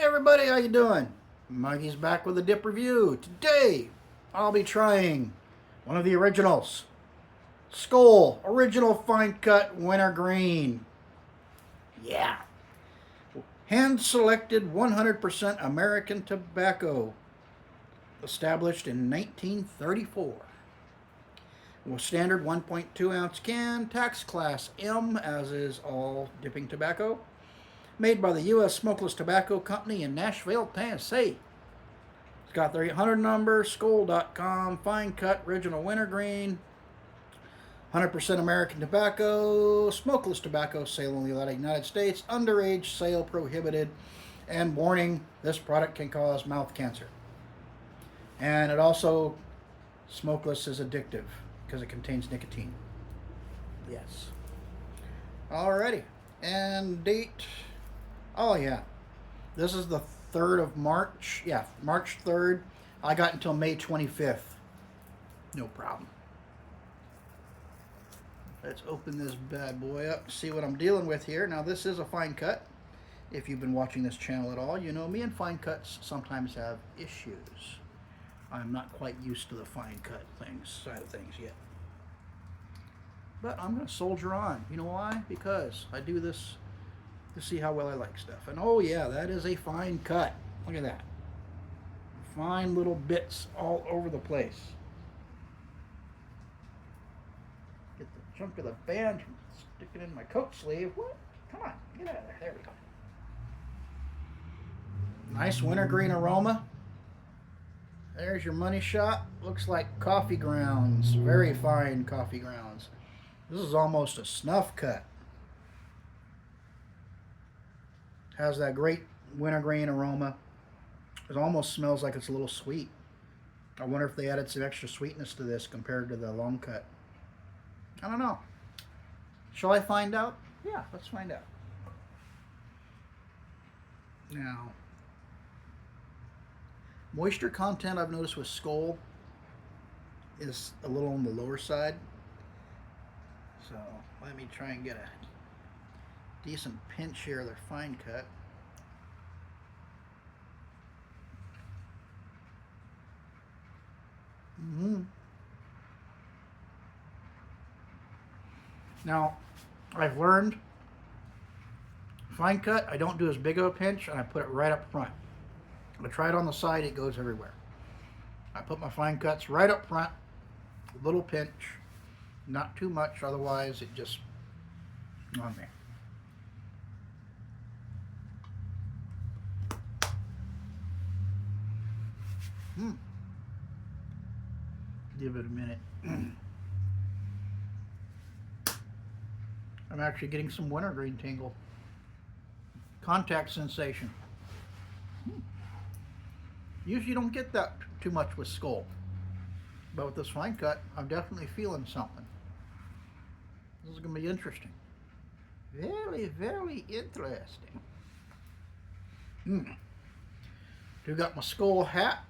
everybody, how you doing? Mikey's back with a dip review. Today, I'll be trying one of the originals. Skoal Original Fine Cut Wintergreen. Yeah. Hand selected 100% American tobacco. Established in 1934. With standard 1.2 ounce can, tax class M, as is all dipping tobacco. Made by the U.S. Smokeless Tobacco Company in Nashville, Tennessee. It's got the 800 number, Skoal.com, fine cut, original wintergreen, 100% American tobacco, smokeless tobacco sale in the United States, underage sale prohibited, and warning, this product can cause mouth cancer. And it also, smokeless is addictive because it contains nicotine. Yes. Alrighty. And date. Oh, yeah. This is the 3rd of March. Yeah, March 3rd. I got until May 25th. No problem. Let's open this bad boy up, see what I'm dealing with here. Now, this is a fine cut. If you've been watching this channel at all, you know me and fine cuts sometimes have issues. I'm not quite used to the fine cut side of things yet. But I'm going to soldier on. You know why? Because I do this to see how well I like stuff. And oh yeah, that is a fine cut. Look at that. Fine little bits all over the place. Get the chunk of the band from sticking in my coat sleeve. What? Come on, get out of there. There we go. Nice wintergreen aroma. There's your money shot. Looks like coffee grounds. Very fine coffee grounds. This is almost a snuff cut. Has that great wintergreen aroma. It almost smells like it's a little sweet. I wonder if they added some extra sweetness to this compared to the long cut. I don't know. Shall I find out? Yeah, let's find out. Now, moisture content I've noticed with Skoal is a little on the lower side. So let me try and get a decent pinch here of their fine cut. Now, I've learned fine cut, I don't do as big of a pinch, and I put it right up front. If I try it on the side, it goes everywhere. I put my fine cuts right up front, a little pinch, not too much, otherwise it just on there. Give it a minute. I'm actually getting some wintergreen tingle. Contact sensation. Usually you don't get that too much with Skoal. But with this fine cut, I'm definitely feeling something. This is going to be interesting. Very, very interesting. Do got my Skoal hat.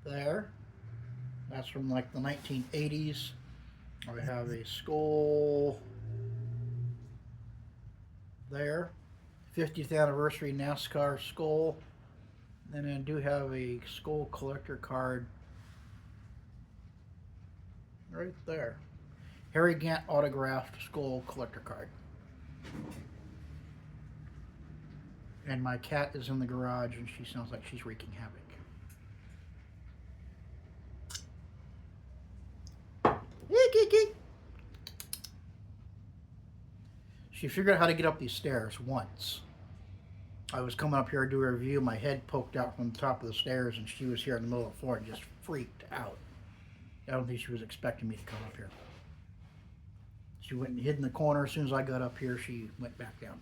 There. That's from like the 1980s. I have a Skoal there. 50th anniversary NASCAR Skoal. And I do have a Skoal collector card right there. Harry Gant autographed Skoal collector card. And my cat is in the garage and she sounds like she's wreaking havoc. She figured out how to get up these stairs once. I was coming up here to do a review, my head poked out from the top of the stairs and she was here in the middle of the floor and just freaked out. I don't think she was expecting me to come up here. She went and hid in the corner. As soon as I got up here, she went back down.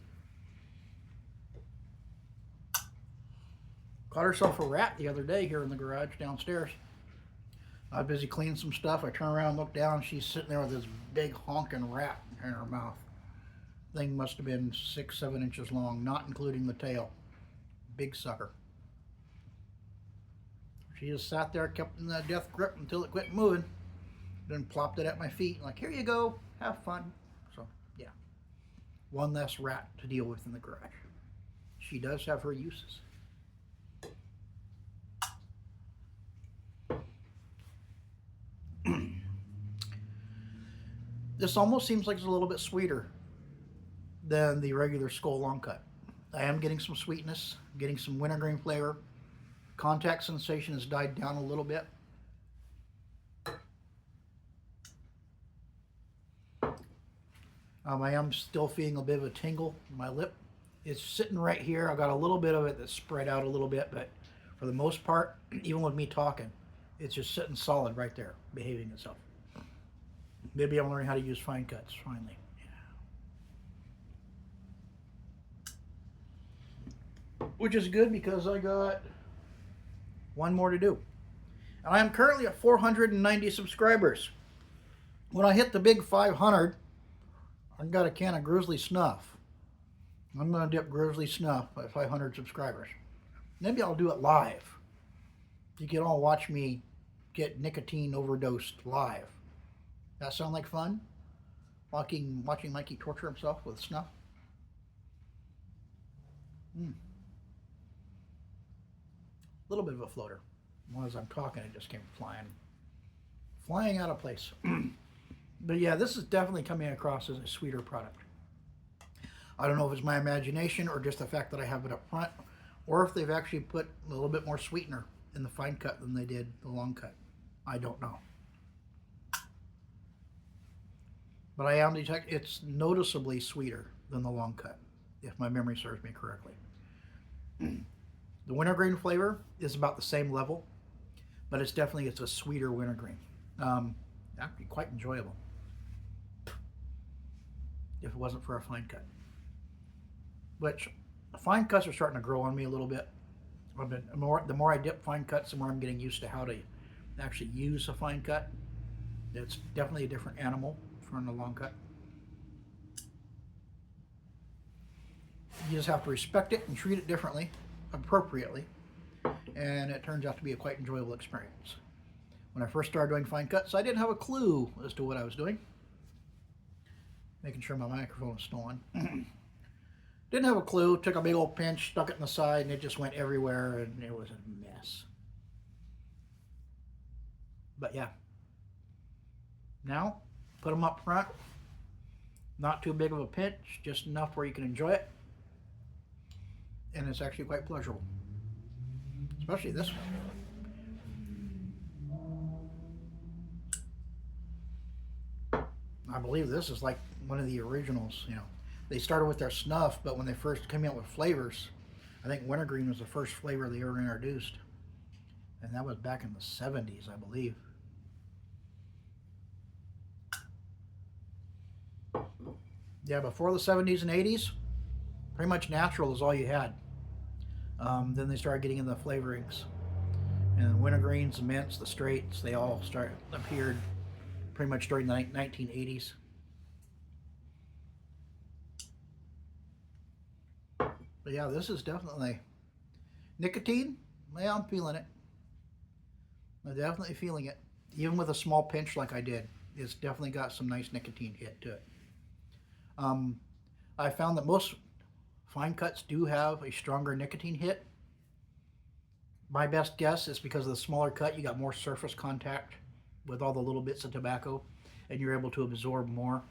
Caught herself a rat the other day here in the garage downstairs. I was busy cleaning some stuff. I turn around and look down. She's sitting there with this big honking rat in her mouth. Thing must have been 6-7 inches long, not including the tail. Big sucker. She just sat there, kept in that death grip until it quit moving. Then plopped it at my feet, like, here you go, have fun. So, yeah. one less rat to deal with in the garage. She does have her uses. This almost seems like it's a little bit sweeter than the regular Skoal long cut. I am getting some sweetness, getting some wintergreen flavor. Contact sensation has died down a little bit. I am still feeling a bit of a tingle in my lip. It's sitting right here. I got a little bit of it that's spread out a little bit, but for the most part, even with me talking, it's just sitting solid right there, behaving itself. Maybe I'm learning how to use fine cuts finally. Yeah. Which is good because I got one more to do. And I am currently at 490 subscribers. When I hit the big 500, I've got a can of Grizzly Snuff. I'm going to dip Grizzly Snuff at 500 subscribers. Maybe I'll do it live. You can all watch me get nicotine overdosed live. That sound like fun? Watching Mikey torture himself with snuff? A little bit of a floater. Well, as I'm talking, it just came flying out of place. But yeah, this is definitely coming across as a sweeter product. I don't know if it's my imagination or just the fact that I have it up front, or if they've actually put a little bit more sweetener in the fine cut than they did the long cut. I don't know. But I am detecting it's noticeably sweeter than the long cut, if my memory serves me correctly. The wintergreen flavor is about the same level, but it's a sweeter wintergreen. That'd be quite enjoyable if it wasn't for a fine cut. Which fine cuts are starting to grow on me a little bit. The more I dip fine cuts, the more I'm getting used to how to actually use a fine cut. It's definitely a different animal from the long cut. You just have to respect it and treat it differently, appropriately, and it turns out to be a quite enjoyable experience. When I first started doing fine cuts, I didn't have a clue as to what I was doing. Making sure my microphone was still on. Didn't have a clue, took a big old pinch, stuck it in the side, and it just went everywhere, and it was a mess. But yeah. Now, put them up front. Not too big of a pinch, just enough where you can enjoy it. And it's actually quite pleasurable. Especially this one. I believe this is like one of the originals, you know. They started with their snuff, but when they first came out with flavors, I think wintergreen was the first flavor they ever introduced. And that was back in the 70s, I believe. Yeah, before the 70s and 80s, pretty much natural is all you had. Then they started getting into the flavorings. And the wintergreens, the mints, the straights, they all appeared pretty much during the 1980s. But yeah, this is definitely nicotine. Yeah, I'm feeling it. I'm definitely feeling it. Even with a small pinch like I did, it's definitely got some nice nicotine hit to it. I found that most fine cuts do have a stronger nicotine hit. My best guess is because of the smaller cut, you got more surface contact with all the little bits of tobacco, and you're able to absorb more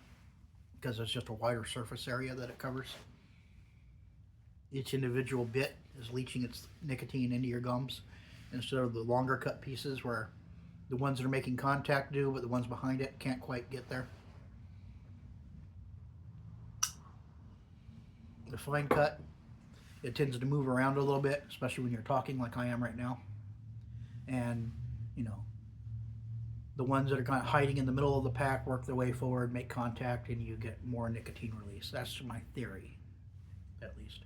because it's just a wider surface area that it covers. Each individual bit is leaching its nicotine into your gums instead of the longer cut pieces where the ones that are making contact do, but the ones behind it can't quite get there. The fine cut, it tends to move around a little bit, especially when you're talking like I am right now. And, you know, the ones that are kind of hiding in the middle of the pack work their way forward, make contact, and you get more nicotine release. That's my theory, at least.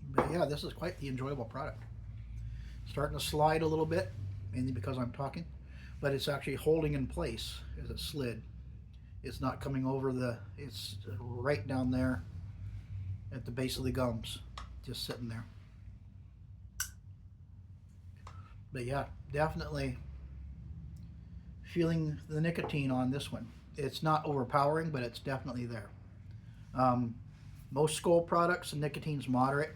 But yeah, this is quite the enjoyable product. Starting to slide a little bit, mainly because I'm talking, but it's actually holding in place as it slid. It's not coming over it's right down there at the base of the gums, just sitting there. But yeah, definitely feeling the nicotine on this one. It's not overpowering, but it's definitely there. Most Skoal products, the nicotine's moderate.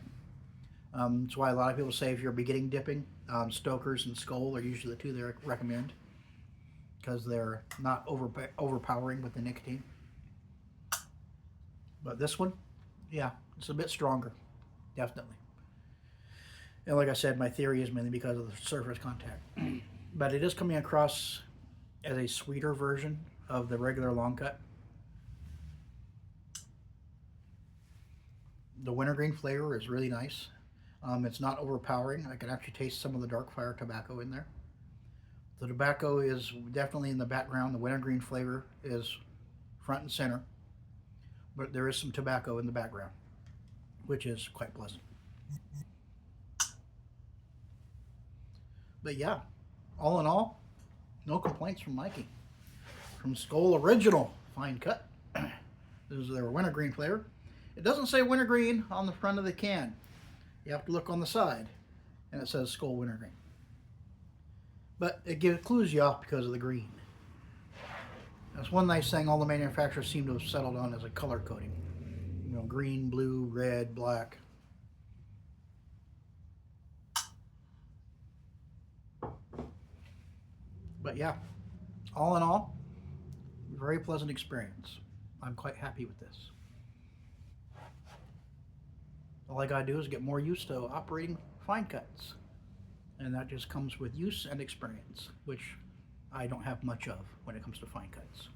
That's why a lot of people say if you're beginning dipping, Stoker's and Skoal are usually the two they recommend because they're not overpowering with the nicotine. But this one, yeah, it's a bit stronger, definitely. And like I said, my theory is mainly because of the surface contact. But it is coming across as a sweeter version of the regular long cut. The wintergreen flavor is really nice. It's not overpowering. I can actually taste some of the dark fire tobacco in there. The tobacco is definitely in the background. The wintergreen flavor is front and center. But there is some tobacco in the background, which is quite pleasant. But yeah, all in all, no complaints from Mikey. From Skoal Original Fine Cut. This is their wintergreen flavor. It doesn't say wintergreen on the front of the can. You have to look on the side, and it says Skoal Wintergreen. But it clues you off because of the green. That's one nice thing all the manufacturers seem to have settled on as a color coding. You know, green, blue, red, black. But yeah, all in all, very pleasant experience. I'm quite happy with this. All I gotta do is get more used to operating fine cuts. And that just comes with use and experience, which I don't have much of when it comes to fine cuts.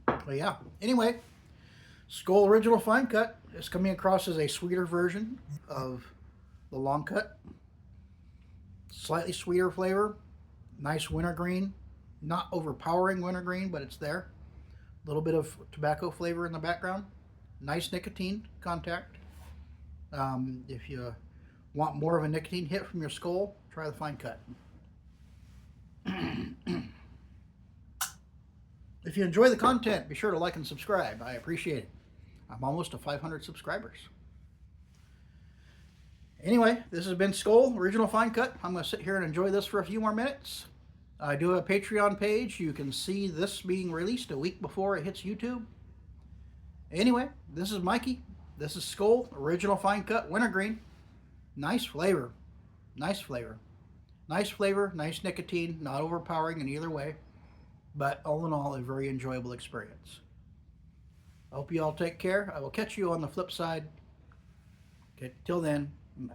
But yeah, anyway, Skoal Original Fine Cut is coming across as a sweeter version of the long cut. Slightly sweeter flavor, nice wintergreen, not overpowering wintergreen, but it's there. A little bit of tobacco flavor in the background. Nice nicotine contact. If you want more of a nicotine hit from your Skoal, try the Fine Cut. If you enjoy the content, be sure to like and subscribe. I appreciate it. I'm almost to 500 subscribers. Anyway, this has been Skoal Original Fine Cut. I'm going to sit here and enjoy this for a few more minutes. I do have a Patreon page. You can see this being released a week before it hits YouTube. Anyway, this is Mikey. This is Skoal Original Fine Cut Wintergreen. Nice flavor. Nice flavor. Nice flavor, nice nicotine, not overpowering in either way. But all in all, a very enjoyable experience. I hope you all take care. I will catch you on the flip side. Okay, till then. Bye.